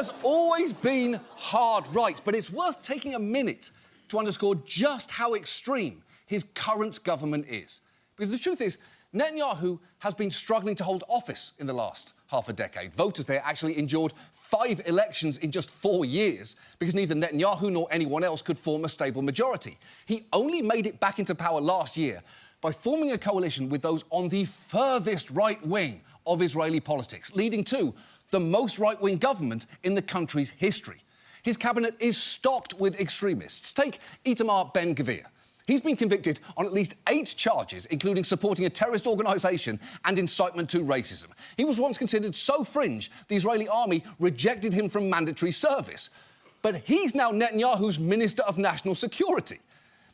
Has always been hard right, but it's worth taking a minute to underscore just how extreme his current government is. Because the truth is, Netanyahu has been struggling to hold office in the last half a decade. Voters there actually endured 5 elections in just 4 years because neither Netanyahu nor anyone else could form a stable majority. He only made it back into power last year by forming a coalition with those on the furthest right wing of Israeli politics, leading to the most right-wing government in the country's history. His cabinet is stocked with extremists. Take Itamar Ben-Gvir. He's been convicted on at least 8 charges, including supporting a terrorist organisation and incitement to racism. He was once considered so fringe, the Israeli army rejected him from mandatory service. But he's now Netanyahu's Minister of National Security.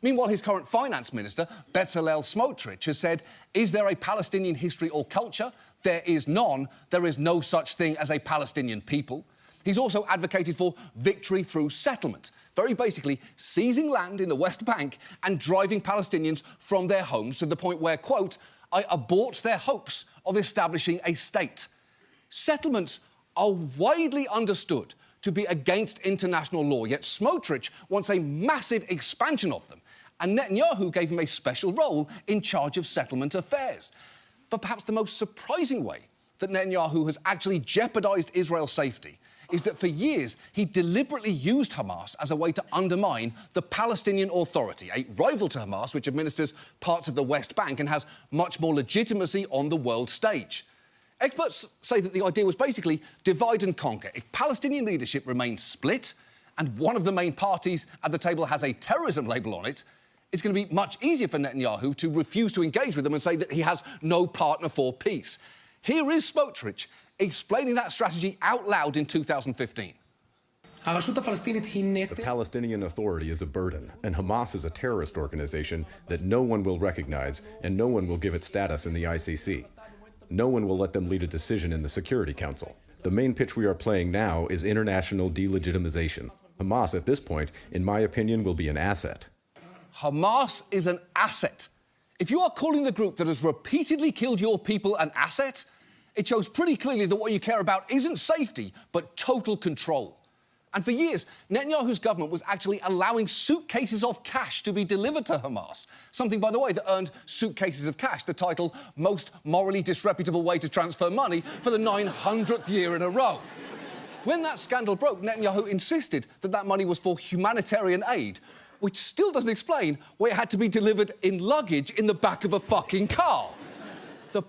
Meanwhile, his current finance minister, Bezalel Smotrich, has said, is there a Palestinian history or culture? There is none. There is no such thing as a Palestinian people. He's also advocated for victory through settlement, very basically seizing land in the West Bank and driving Palestinians from their homes to the point where, quote, I abort their hopes of establishing a state. Settlements are widely understood to be against international law, yet Smotrich wants a massive expansion of them, and Netanyahu gave him a special role in charge of settlement affairs. But perhaps the most surprising way that Netanyahu has actually jeopardised Israel's safety is that for years he deliberately used Hamas as a way to undermine the Palestinian Authority, a rival to Hamas which administers parts of the West Bank and has much more legitimacy on the world stage. Experts say that the idea was basically divide and conquer. If Palestinian leadership remains split and one of the main parties at the table has a terrorism label on it, it's going to be much easier for Netanyahu to refuse to engage with them and say that he has no partner for peace. Here is Smotrich explaining that strategy out loud in 2015. The Palestinian Authority is a burden, and Hamas is a terrorist organization that no one will recognize and no one will give it status in the ICC. No one will let them lead a decision in the Security Council. The main pitch we are playing now is international delegitimization. Hamas, at this point, in my opinion, will be an asset. Hamas is an asset. If you are calling the group that has repeatedly killed your people an asset, it shows pretty clearly that what you care about isn't safety, but total control. And for years, Netanyahu's government was actually allowing suitcases of cash to be delivered to Hamas, something, by the way, that earned Suitcases of Cash the title Most Morally Disreputable Way to Transfer Money for the 900th year in a row. When that scandal broke, Netanyahu insisted that that money was for humanitarian aid, which still doesn't explain why it had to be delivered in luggage in the back of a fucking car. The